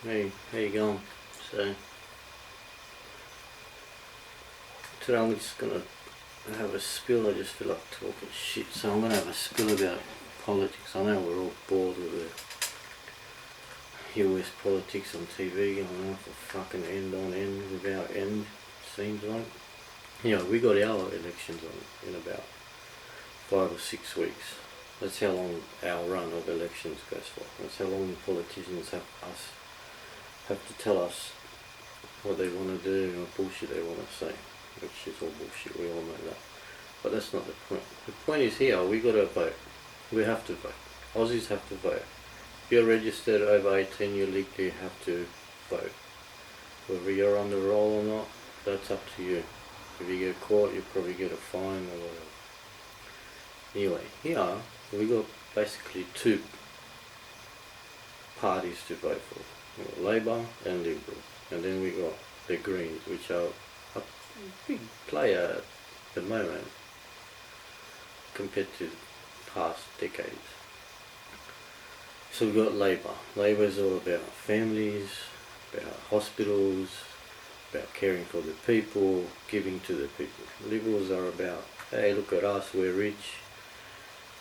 Hey, how you going? So today I'm just gonna have a spill. I just feel like talking shit, so I'm gonna have a spill about politics. I know we're all bored with the US politics on TV going on for fucking end on end without end. Seems like. We got our elections on in about 5 or 6 weeks. That's how long our run of elections goes for. That's how long the politicians have to tell us what they want to do and what bullshit they want to say, which is all bullshit, we all know that. But that's not the point. The point is here, we got to vote. We have to vote. Aussies have to vote. If you're registered over 18, you legally have to vote. Whether you're on the roll or not, that's up to you. If you get caught, you probably get a fine or whatever. Anyway, here we got basically two parties to vote for. We got Labour and Liberal. And then we got the Greens, which are a big player at the moment compared to past decades. So we got Labour. Labour is all about families, about hospitals, about caring for the people, giving to the people. Liberals are about, hey, look at us, we're rich.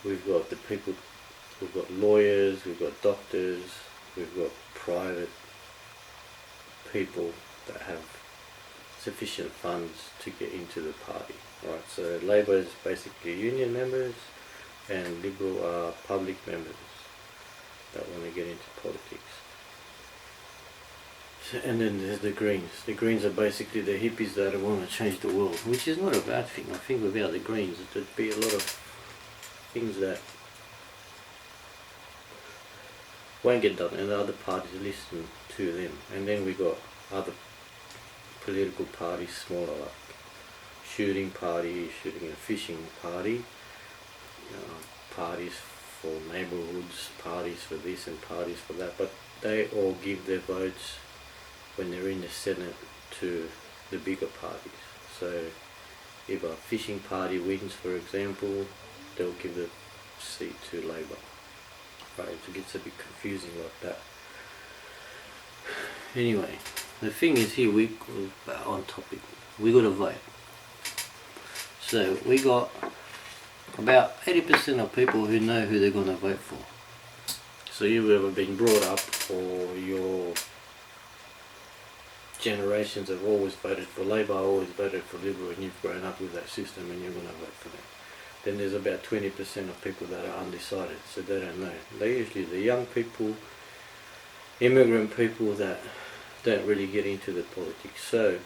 We've got the people, we've got lawyers, we've got doctors, we've got private people that have sufficient funds to get into the party. Right, so Labour is basically union members and Liberal are public members that want to get into politics. So, and then there's the Greens. The Greens are basically the hippies that want to change the world, which is not a bad thing. I think without the Greens there'd be a lot of things that won't get done and the other parties listen to them. And then we got other political parties, smaller, like shooting and fishing party, parties for neighbourhoods, parties for this and parties for that, but they all give their votes when they're in the Senate to the bigger parties. So if a fishing party wins, for example, they'll give the seat to Labour. Right, it gets a bit confusing like that. Anyway, the thing is here, we on topic, we got to vote. So we got about 80% of people who know who they're going to vote for. So you've ever been brought up, or your generations have always voted for Labour, always voted for Liberal, and you've grown up with that system and you're going to vote for them. Then there's about 20% of people that are undecided, so they don't know. They're usually the young people, immigrant people that don't really get into the politics. So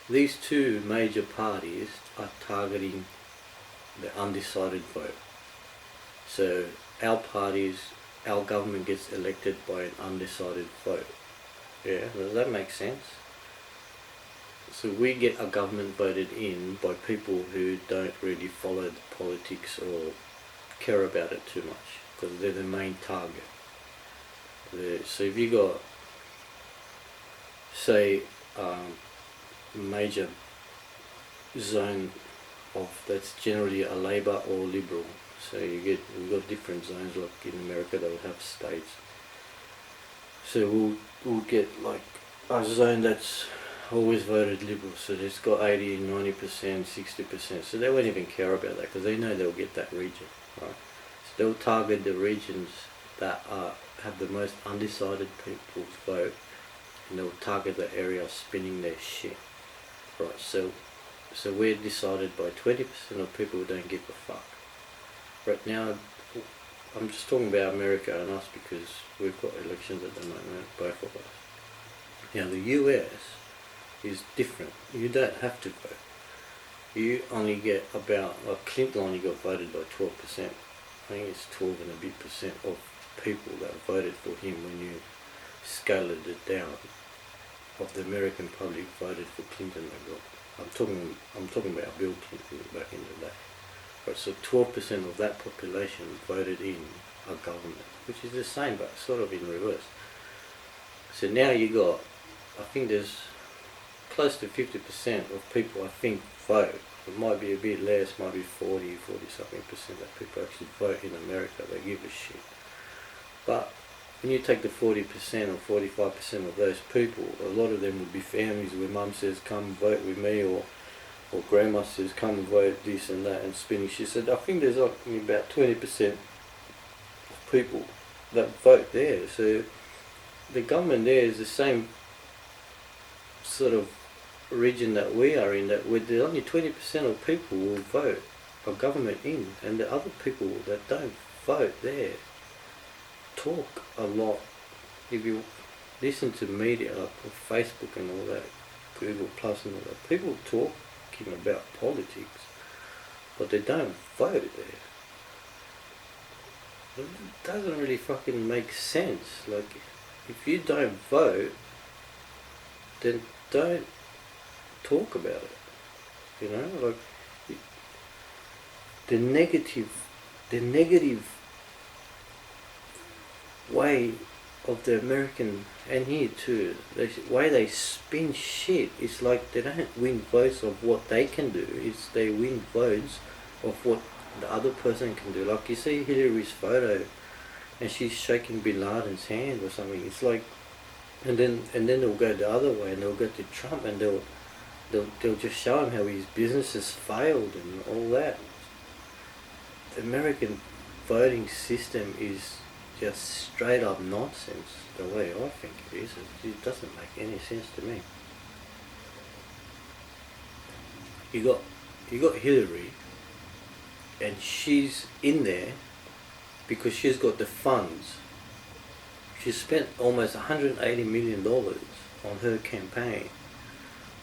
these two major parties are targeting the undecided vote. So our parties, our government gets elected by an undecided vote. Yeah, does that make sense? So we get a government voted in by people who don't really follow the politics or care about it too much, because they're the main target. So if you got, say, major zone of that's generally a Labour or Liberal. So we've got different zones, like in America they would have states. So we'll get like a zone that's always voted Liberal, so it's got 80, 90%, 60%, so they won't even care about that because they know they'll get that region, right? So they'll target the regions that have the most undecided people's vote, and they'll target the area spinning their shit, right? So we're decided by 20% of people who don't give a fuck. Right now, I'm just talking about America and us because we've got elections at the moment, both of us. Now the US is different. You don't have to vote. You only get about, like Clinton only got voted by 12%. I think it's 12 and a bit percent of people that voted for him when you scaled it down. Of the American public voted for Clinton. I'm talking about Bill Clinton back in the day. Right, so 12% of that population voted in a government, which is the same but sort of in reverse. So now you got, I think there's close to 50% of people I think vote. It might be a bit less, might be 40 something percent that people actually vote in America. They give a shit. But when you take the 40% or 45% of those people, a lot of them would be families where mum says, come vote with me, or grandma says, come and vote this and that, and spinning. She said, I think there's only about 20% of people that vote there. So the government there is the same sort of region that we are in, that with the only 20% of people will vote a government in, and the other people that don't vote there talk a lot. If you listen to media like Facebook and all that, Google Plus and all that, people talking about politics, but they don't vote there. It doesn't really fucking make sense. Like, if you don't vote, then don't talk about it. You know, like the negative way of the American, and here too, the way they spin shit is like they don't win votes of what they can do, it's they win votes of what the other person can do. Like you see Hillary's photo and she's shaking Bin Laden's hand or something, it's like, and then they'll go the other way and they'll go to Trump and they'll just show him how his business has failed and all that. The American voting system is just straight up nonsense, the way I think it is. It doesn't make any sense to me. You got Hillary, and she's in there because she's got the funds. She spent almost $180 million on her campaign.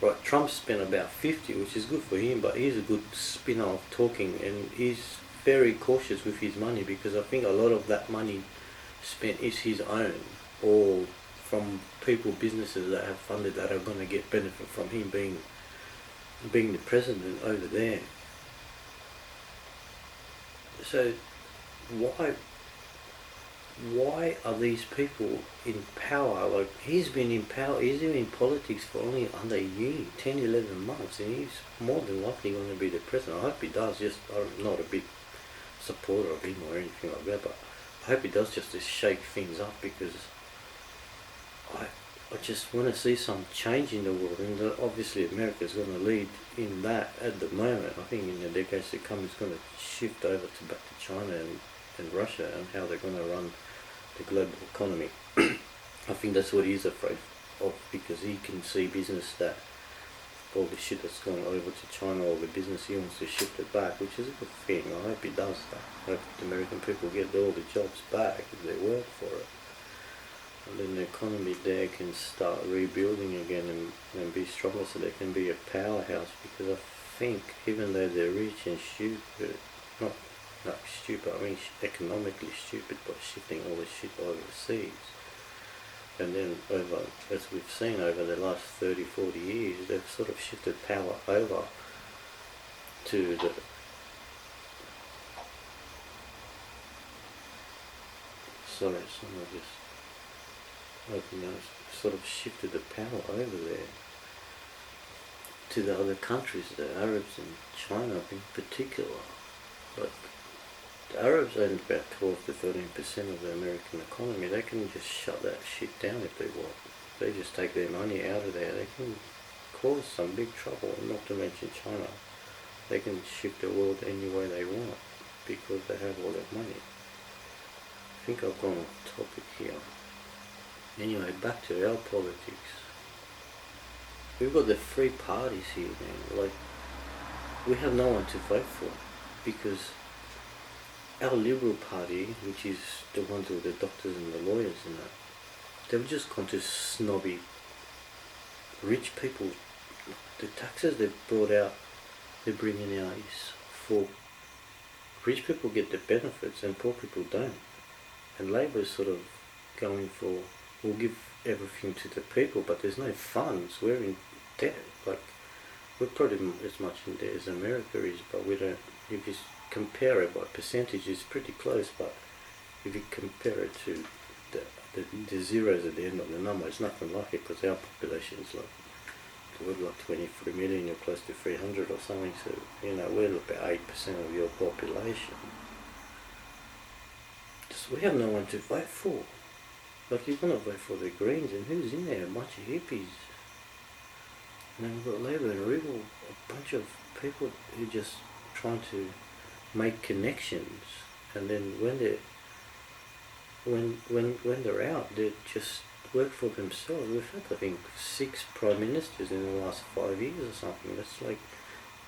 Right, Trump spent about 50, which is good for him, but he's a good spinner of talking, and he's very cautious with his money, because I think a lot of that money spent is his own, or from people, businesses that have funded, that are going to get benefit from him being the president over there. So why are these people in power? Like, he's been in power, he's been in politics for only under a year, 10, 11 months, and he's more than likely going to be the president. I hope he does. Just, I'm not a big supporter of him or anything like that, but I hope he does, just to shake things up, because I just want to see some change in the world, and obviously America's going to lead in that at the moment. I think in the decades to come it's going to shift over to back to China and Russia, and how they're going to run the global economy. I think that's what he's afraid of, because he can see business that all the shit that's going over to China, all the business, he wants to shift it back, which is a good thing. I hope he does that. I hope the American people get all the jobs back if they work for it. And then the economy there can start rebuilding again and be stronger, so they can be a powerhouse. Because I think, even though they're rich and stupid, not stupid, I mean economically stupid, by shifting all this shit overseas. And then over, as we've seen over the last 30, 40 years, they've sort of shifted power over to the sort of shifted the power over there to the other countries, the Arabs and China in particular. Like, the Arabs own about 12 to 13% of the American economy. They can just shut that shit down if they want. They just take their money out of there. They can cause some big trouble, not to mention China. They can shift the world any way they want because they have all that money. I think I've gone off topic here. Anyway, back to our politics. We've got the three parties here, man. Like, we have no one to vote for, because our Liberal Party, which is the ones with the doctors and the lawyers and that, they've just gone to snobby rich people. The taxes they've brought out, they're bringing out, is for rich people get the benefits and poor people don't. And Labor's sort of going for, we'll give everything to the people, but there's no funds. We're in debt. Like, we're probably as much in debt as America is, but we don't. If you compare it by percentage, it's pretty close. But if you compare it to the zeros at the end of the number, it's nothing like it, because our population is like 23 million, you're close to 300 or something. So we're about 8% of your population. So we have no one to vote for. Like you're gonna vote for the Greens, and who's in there? A bunch of hippies. And then we've got Labour and Liberal, a bunch of people who just trying to make connections, and then when they're out, they just work for themselves. We've had, I think, 6 prime ministers in the last 5 years or something. That's like,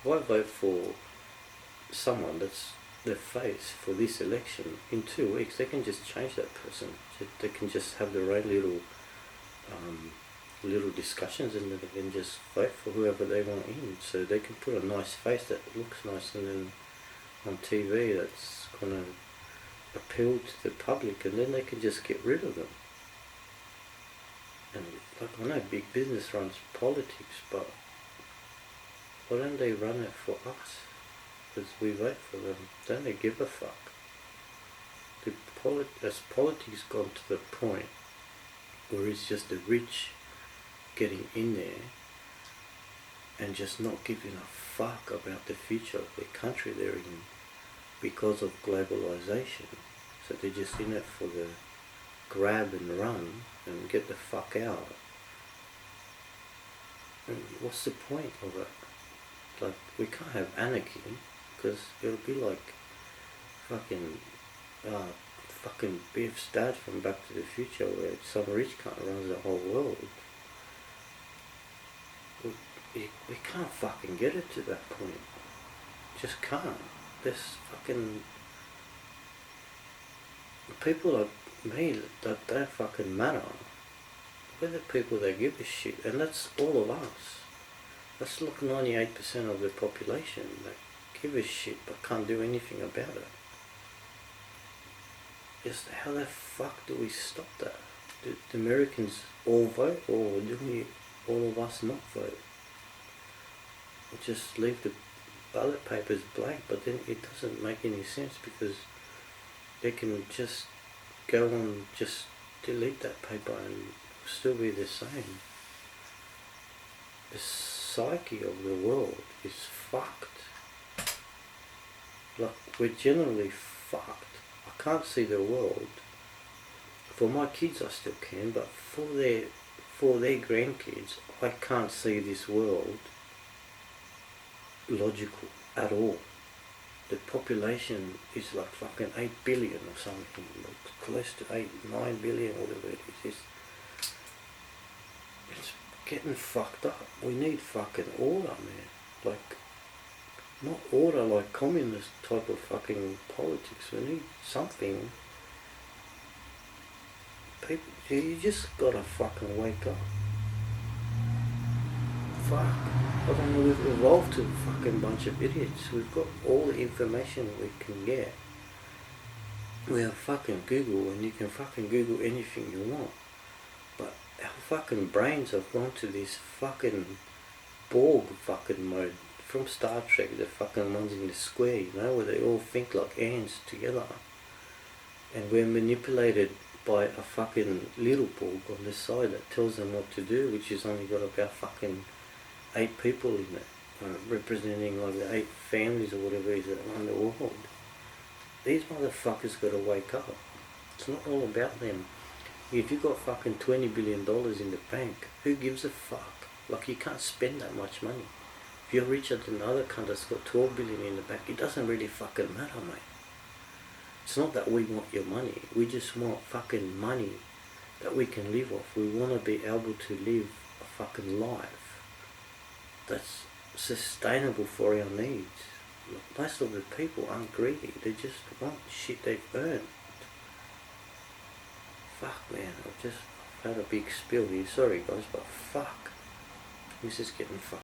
why vote for someone that's their face for this election? In 2 weeks, they can just change that person. They can just have their own little discussions, and then they can just vote for whoever they want in. So they can put a nice face that looks nice, and then on TV that's gonna appeal to the public, and then they can just get rid of them. And like, I know big business runs politics, but why don't they run it for us? Because we vote for them. Don't they give a fuck? Has politics gone to the point where it's just the rich getting in there and just not giving a fuck about the future of the country they're in because of globalization? So they're just in it for the grab and run and get the fuck out. And what's the point of it? Like, we can't have anarchy, because it'll be like fucking Biff's dad from Back to the Future, where some rich cunt runs the whole world. We can't fucking get it to that point. Just can't. There's fucking people like me that don't fucking matter. We're the people that give a shit, and that's all of us. That's like 98% of the population that give a shit but can't do anything about it. Just how the fuck do we stop that? Do the Americans all vote, or do we, all of us, not vote? Or just leave the ballot papers blank, but then it doesn't make any sense, because they can just go on, just delete that paper and still be the same. The psyche of the world is fucked. Like, we're generally fucked. I can't see the world. For my kids I still can, but for their grandkids, I can't see this world logical at all. The population is like fucking 8 billion or something, like close to 9 billion, whatever it is. It's getting fucked up. We need fucking order, man. Like, not order like communist type of fucking politics. We need something. People, you just gotta fucking wake up. Fuck. I don't know, we've evolved to a fucking bunch of idiots. We've got all the information we can get. We have fucking Google, and you can fucking Google anything you want. But our fucking brains have gone to this fucking Borg fucking mode from Star Trek, the fucking ones in the square, you know, where they all think like ants together. And we're manipulated by a fucking little Borg on the side that tells them what to do, which has only got about fucking 8 people in it, representing like the 8 families or whatever it is that run the world. These motherfuckers gotta wake up. It's not all about them. If you've got fucking $20 billion in the bank, who gives a fuck? Like, you can't spend that much money. If you're richer than the other cunt that's got 12 billion in the bank, it doesn't really fucking matter, mate. It's not that we want your money. We just want fucking money that we can live off. We want to be able to live a fucking life that's sustainable for our needs. Most of the people aren't greedy. They just want shit they've earned. Fuck, man. I've had a big spill here. Sorry, guys, but fuck. This is getting fucked.